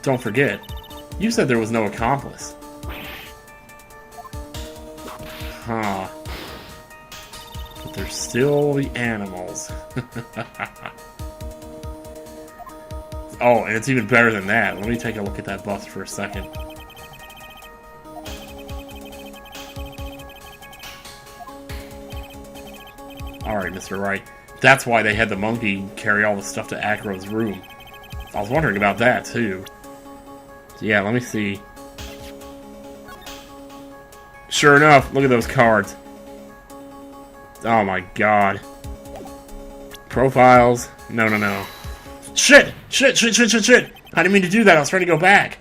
Don't forget, you said there was no accomplice. Huh. But there's still the animals. Oh, and it's even better than that. Let me take a look at that bust for a second. Alright, Mr. Wright. That's why they had the monkey carry all the stuff to Acro's room. I was wondering about that, too. So yeah, let me see. Sure enough, look at those cards. Oh my god. Profiles. No, no, no. Shit! Shit, shit, shit, shit, shit! I didn't mean to do that, I was trying to go back.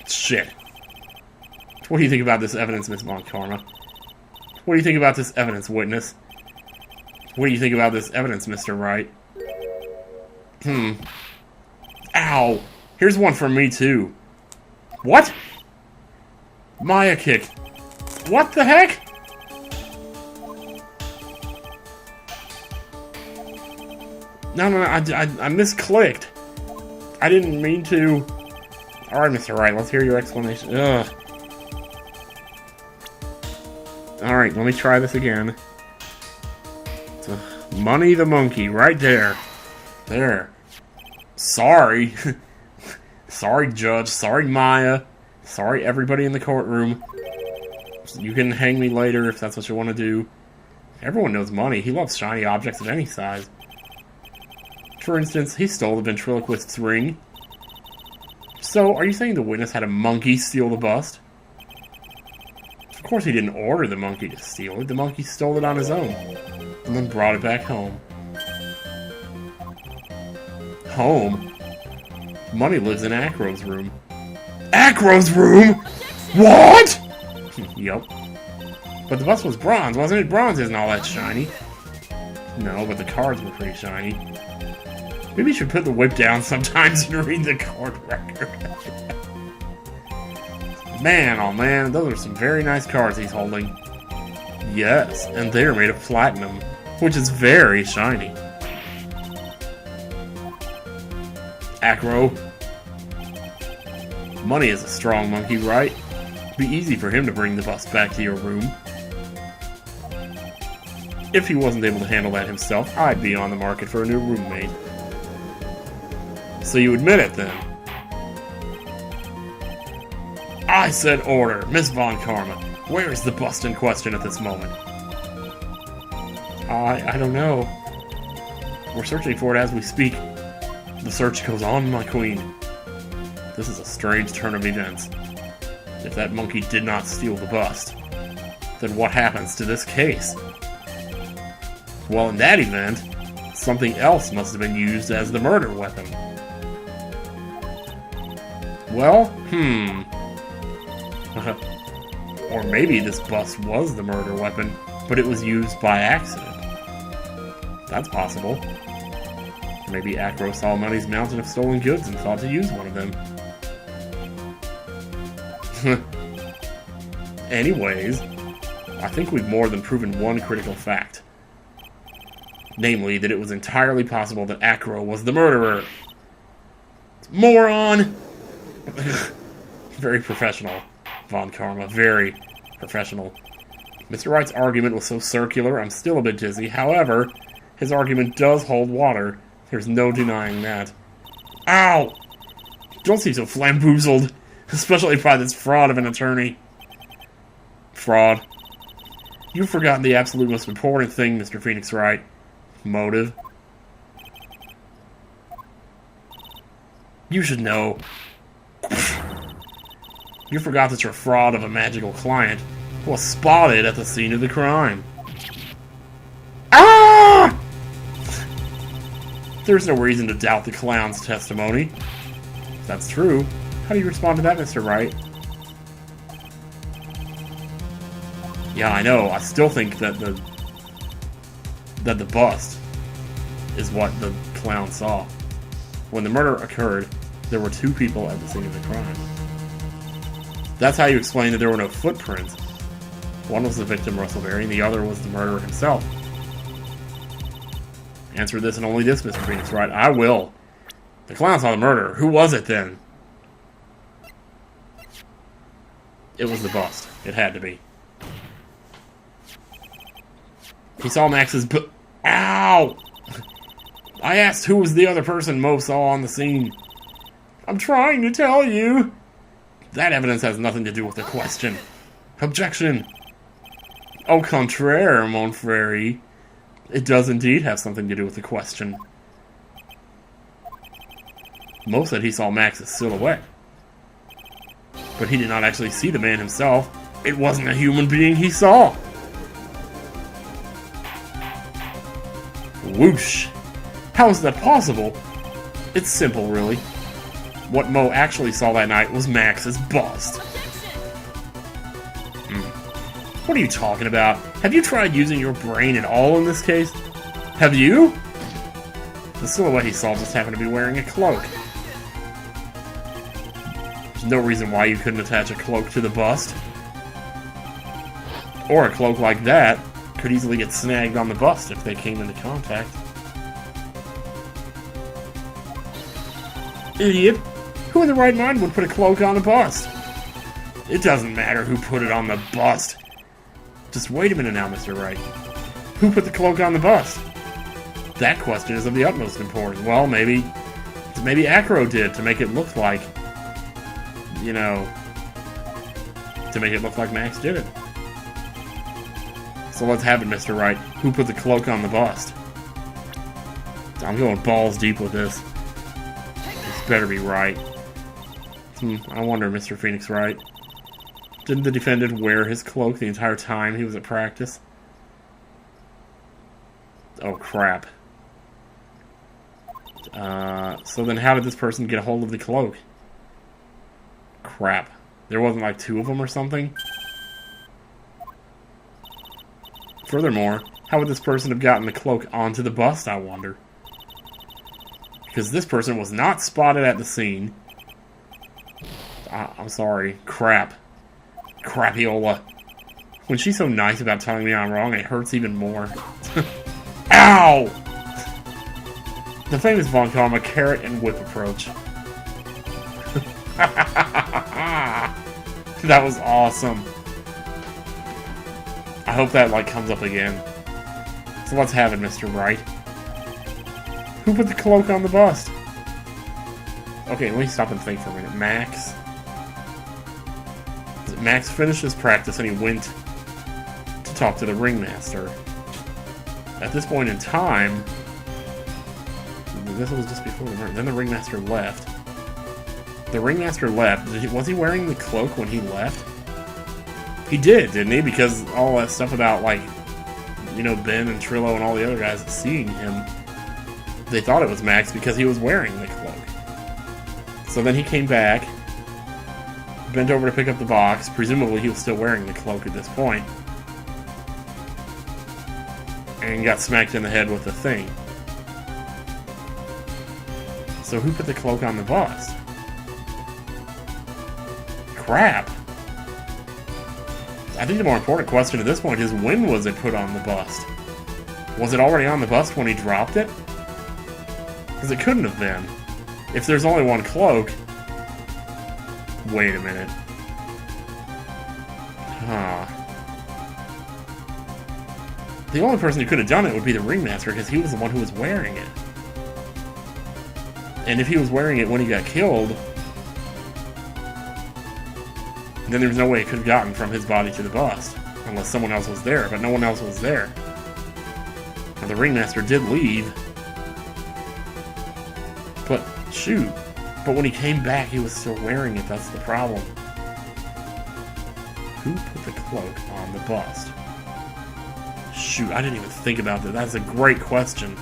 Shit. What do you think about this evidence, Miss Von Karma? What do you think about this evidence, witness? What do you think about this evidence, Mr. Wright? Ow! Here's one from me, too. What? Maya kick. What the heck? No, no, no, I misclicked. I didn't mean to. Alright, Mr. Wright, let's hear your explanation. Ugh. Alright, let me try this again. Money the monkey, right there. There. Sorry. Sorry, Judge. Sorry, Maya. Sorry, everybody in the courtroom. You can hang me later if that's what you want to do. Everyone knows money. He loves shiny objects of any size. For instance, he stole the ventriloquist's ring. So, are you saying the witness had a monkey steal the bust? Of course he didn't order the monkey to steal it. The monkey stole it on his own. And then brought it back home. Home? Money lives in Acro's room. Acro's room?! What?! Yup. But the bust was bronze, wasn't it? Bronze isn't all that shiny. No, but the cards were pretty shiny. Maybe you should put the whip down sometimes and read the card record. Man, oh man, those are some very nice cards he's holding. Yes, and they're made of platinum, which is very shiny. Acro. Money is a strong monkey, right? It'd be easy for him to bring the bust back to your room. If he wasn't able to handle that himself, I'd be on the market for a new roommate. So you admit it, then? I said order, Miss Von Karma. Where is the bust in question at this moment? I don't know. We're searching for it as we speak. The search goes on, my queen. This is a strange turn of events. If that monkey did not steal the bust, then what happens to this case? Well, in that event, something else must have been used as the murder weapon. Well, or maybe this bust was the murder weapon, but it was used by accident. That's possible. Maybe Acro saw Money's mountain of stolen goods and thought to use one of them. Anyways, I think we've more than proven one critical fact. Namely, that it was entirely possible that Acro was the murderer. Moron! Very professional, Von Karma. Very professional. Mr. Wright's argument was so circular, I'm still a bit dizzy. However, his argument does hold water. There's no denying that. Ow! Don't seem so flamboozled, especially by this fraud of an attorney. Fraud. You've forgotten the absolute most important thing, Mr. Phoenix Wright. Motive. You should know. You forgot that your fraud of a magical client was spotted at the scene of the crime. Ah! There's no reason to doubt the clown's testimony. If that's true, how do you respond to that, Mr. Wright? Yeah, I know. I still think that the bust is what the clown saw. When the murder occurred, there were two people at the scene of the crime. That's how you explain that there were no footprints. One was the victim, Russellberry, and the other was the murderer himself. Answer this and only this, Mr. Phoenix Wright. I will. The clown saw the murderer. Who was it then? It was the bust. It had to be. He saw Max's Ow! I asked who was the other person Mo saw on the scene. I'm trying to tell you. That evidence has nothing to do with the question. Objection. Au contraire, mon frere. It does indeed have something to do with the question. Mo said he saw Max's silhouette. But he did not actually see the man himself. It wasn't a human being he saw. Whoosh. How is that possible? It's simple, really. What Mo actually saw that night was Max's bust. What are you talking about? Have you tried using your brain at all in this case? Have you? The silhouette he saw just happened to be wearing a cloak. There's no reason why you couldn't attach a cloak to the bust. Or a cloak like that could easily get snagged on the bust if they came into contact. Idiot! Who in the right mind would put a cloak on a bust? It doesn't matter who put it on the bust. Just wait a minute now, Mr. Wright. Who put the cloak on the bust? That question is of the utmost importance. Well, maybe Acro did to make it look like, you know, to make it look like Max did it. So let's have it, Mr. Wright. Who put the cloak on the bust? I'm going balls deep with this. This better be right. I wonder, Mr. Phoenix Wright. Didn't the defendant wear his cloak the entire time he was at practice? Oh, crap. So then how did this person get a hold of the cloak? Crap. There wasn't like two of them or something? Furthermore, how would this person have gotten the cloak onto the bust, I wonder? Because this person was not spotted at the scene. I'm sorry. Crap. Crapiola. When she's so nice about telling me I'm wrong, it hurts even more. Ow! The famous Von Karma carrot and whip approach. That was awesome. I hope that, like, comes up again. So let's have it, Mr. Wright. Who put the cloak on the bust? Okay, let me stop and think for a minute. Max. Max finished his practice and he went to talk to the ringmaster. At this point in time, I guess it was just before the murder. Then the ringmaster left. The ringmaster left. Was he wearing the cloak when he left? He did, didn't he? Because all that stuff about, like, you know, Ben and Trillo and all the other guys seeing him, they thought it was Max because he was wearing the cloak. So then he came back, bent over to pick up the box. Presumably he was still wearing the cloak at this point. And got smacked in the head with the thing. So who put the cloak on the bust? Crap. I think the more important question at this point is, when was it put on the bust? Was it already on the bust when he dropped it? Because it couldn't have been. If there's only one cloak... Wait a minute. Huh. The only person who could have done it would be the ringmaster, because he was the one who was wearing it. And if he was wearing it when he got killed, then there's no way it could have gotten from his body to the bust. Unless someone else was there, but no one else was there. Now, the ringmaster did leave. But, shoot. But when he came back, he was still wearing it. That's the problem. Who put the cloak on the bust? Shoot, I didn't even think about that. That's a great question.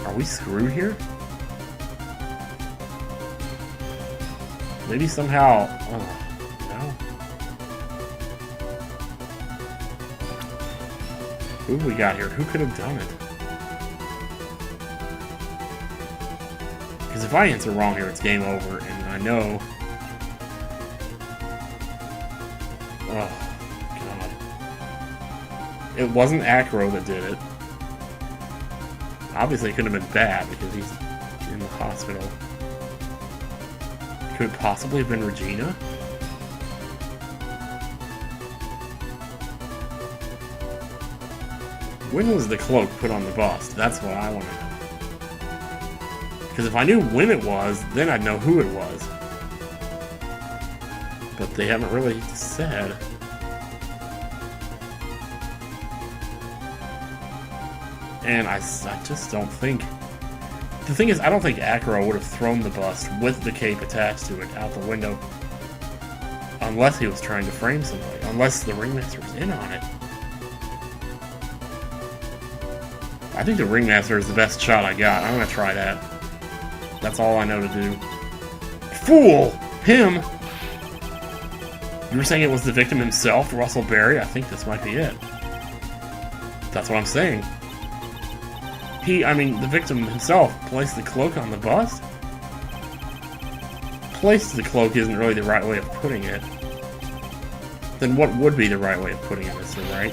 Are we screwed here? Maybe somehow... no? Who have we got here? Who could have done it? Because if I answer wrong here, it's game over, and I know... Oh, God. It wasn't Acro that did it. Obviously, it couldn't have been bad, because he's in the hospital. Could it possibly have been Regina? When was the cloak put on the bust? That's what I want to know. Because if I knew when it was, then I'd know who it was. But they haven't really said. And I just don't think... The thing is, I don't think Acro would have thrown the bust with the cape attached to it out the window. Unless he was trying to frame somebody. Unless the Ringmaster was in on it. I think the Ringmaster is the best shot I got. I'm gonna try that. That's all I know to do. Fool! Him! You were saying it was the victim himself, Russell Berry? I think this might be it. That's what I'm saying. The victim himself placed the cloak on the bust? Placed the cloak isn't really the right way of putting it. Then what would be the right way of putting it, Mr. Wright?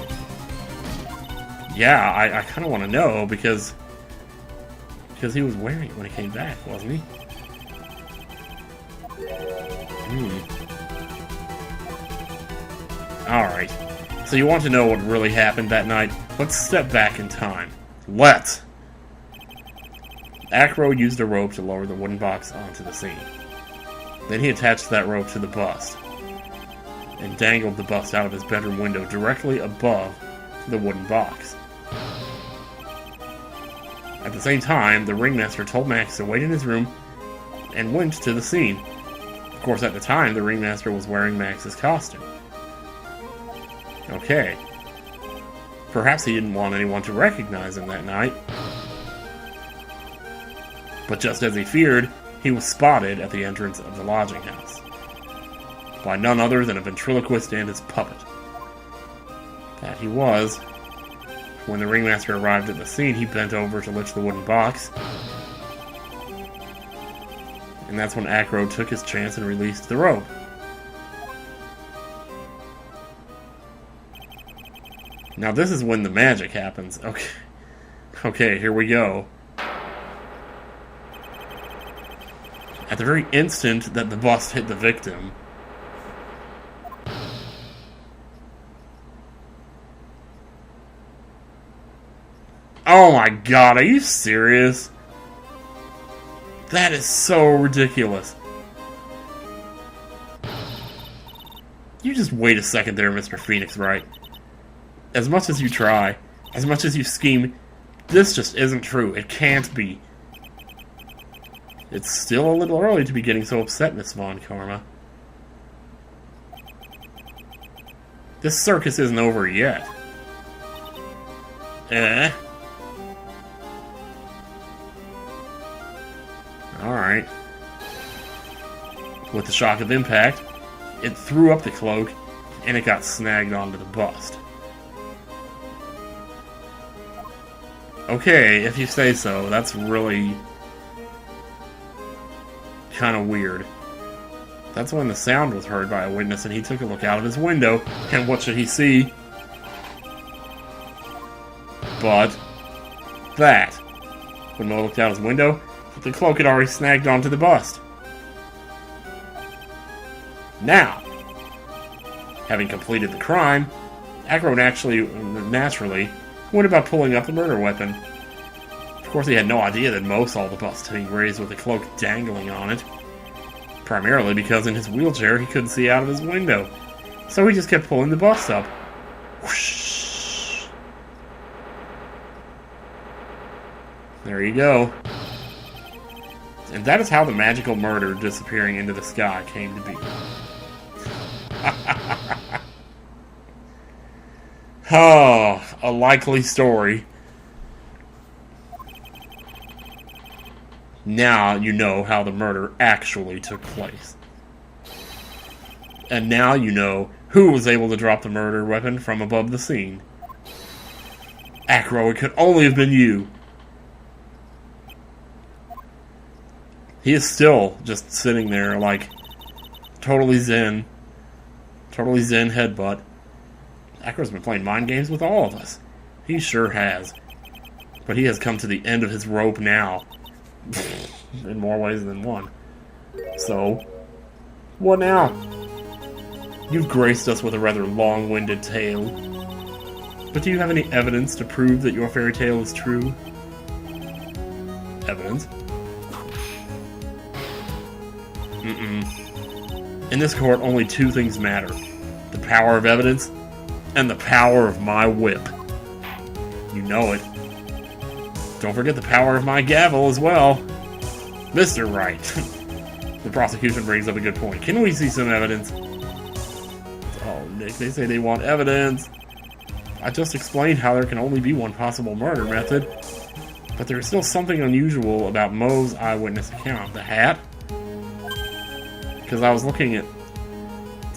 Yeah, I kind of want to know, because he was wearing it when he came back, wasn't he? Alright. So you want to know what really happened that night? Let's step back in time. Let's! Acro used a rope to lower the wooden box onto the scene. Then he attached that rope to the bust, and dangled the bust out of his bedroom window directly above the wooden box. At the same time, the Ringmaster told Max to wait in his room and went to the scene. Of course, at the time, the Ringmaster was wearing Max's costume. Okay. Perhaps he didn't want anyone to recognize him that night. But just as he feared, he was spotted at the entrance of the lodging house by none other than a ventriloquist and his puppet. That he was. When the Ringmaster arrived at the scene, he bent over to lift the wooden box. And that's when Acro took his chance and released the rope. Now this is when the magic happens. Okay, here we go. At the very instant that the bust hit the victim, oh my god, are you serious? That is so ridiculous. You just wait a second there, Mr. Phoenix Wright. As much as you try, as much as you scheme, this just isn't true. It can't be. It's still a little early to be getting so upset, Miss Von Karma. This circus isn't over yet. Alright. With the shock of impact, it threw up the cloak, and it got snagged onto the bust. Okay, if you say so, that's really kind of weird. That's when the sound was heard by a witness, and he took a look out of his window, and what should he see? But that. When Mo looked out his window, the cloak had already snagged onto the bust. Now, having completed the crime, Acro naturally went about pulling up the murder weapon. Of course, he had no idea that Mo saw the bust being raised with the cloak dangling on it. Primarily because in his wheelchair he couldn't see out of his window. So he just kept pulling the bust up. Whoosh. There you go. And that is how the magical murder disappearing into the sky came to be. Oh, a likely story. Now you know how the murder actually took place. And now you know who was able to drop the murder weapon from above the scene. Acro, it could only have been you. He is still just sitting there like totally zen headbutt. Acro's been playing mind games with all of us. He sure has. But he has come to the end of his rope now. In more ways than one. So, What now? You've graced us with a rather long-winded tale. But do you have any evidence to prove that your fairy tale is true? Evidence? In this court, only two things matter. The power of evidence, and the power of my whip. You know it. Don't forget the power of my gavel as well. Mr. Wright. The prosecution brings up a good point. Can we see some evidence? Oh, Nick, they say they want evidence. I just explained how there can only be one possible murder method. But there is still something unusual about Moe's eyewitness account. The hat? Because I was looking at...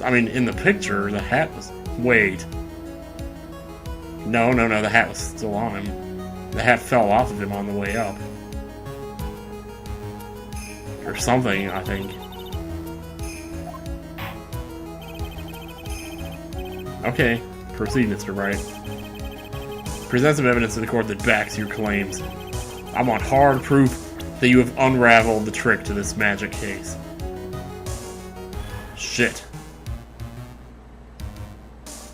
I mean, in the picture, the hat was... Wait. No, the hat was still on him. The hat fell off of him on the way up. Or something, I think. Okay, proceed, Mr. Wright. Present some evidence to the court that backs your claims. I want hard proof that you have unraveled the trick to this magic case. Shit.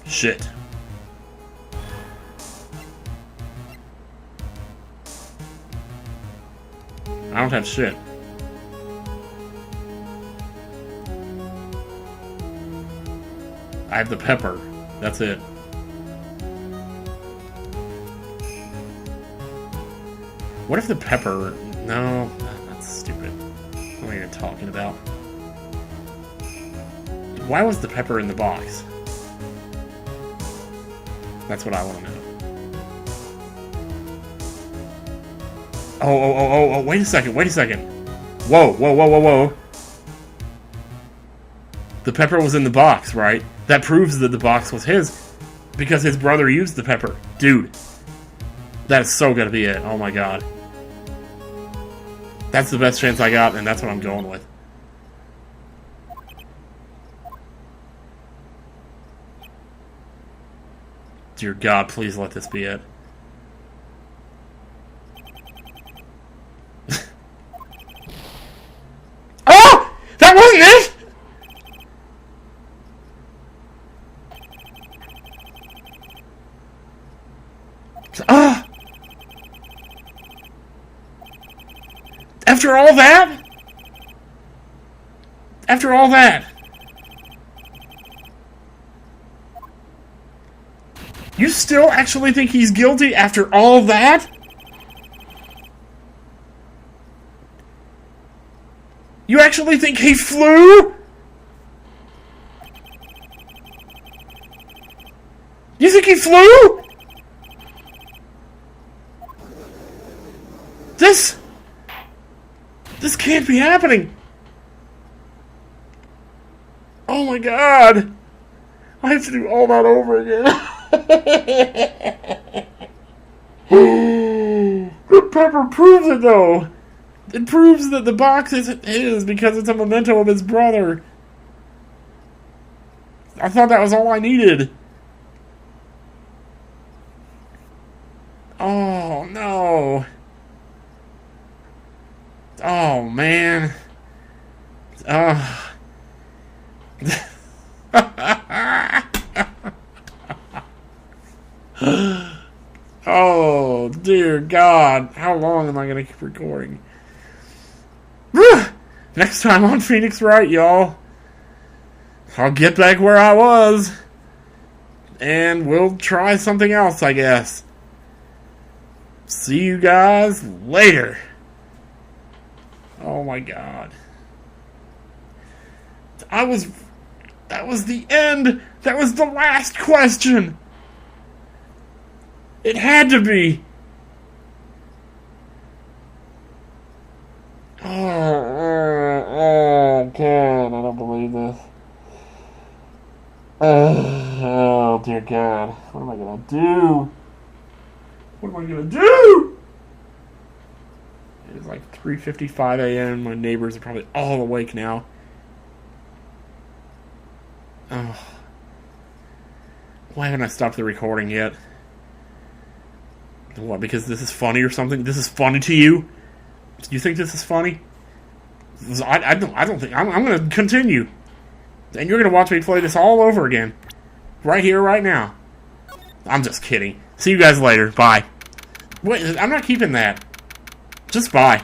Shit. I don't have shit. I have the pepper. That's it. What if the pepper... No, that's stupid. What am I even talking about? Why was the pepper in the box? That's what I want to know. Oh, wait a second. Whoa. The pepper was in the box, right? That proves that the box was his, because his brother used the pepper. Dude, that is so gonna be it. Oh my god. That's the best chance I got, and that's what I'm going with. Dear God, please let this be it. Oh! That wasn't it! Ah! After all that? After all that? You still actually think he's guilty after all that? You actually think he flew? You think he flew? This can't be happening. Oh my god. I have to do all that over again. The pepper proves it, though. It proves that the box isn't his because it's a memento of his brother. I thought that was all I needed. Oh, no. Oh, man. Oh, dear God. How long am I going to keep recording? Next time on Phoenix Wright, y'all. I'll get back where I was. And we'll try something else, I guess. See you guys later. Oh my god. That was the end. That was the last question. It had to be. Oh god, I don't believe this. Oh dear God. What am I gonna do? What am I gonna do? It's like 3:55 a.m. My neighbors are probably all awake now. Oh. Why haven't I stopped the recording yet? What, because this is funny or something? This is funny to you? You think this is funny? I don't think... I'm going to continue. And you're gonna watch me play this all over again. Right here, right now. I'm just kidding. See you guys later. Bye. Wait, I'm not keeping that. Just bye.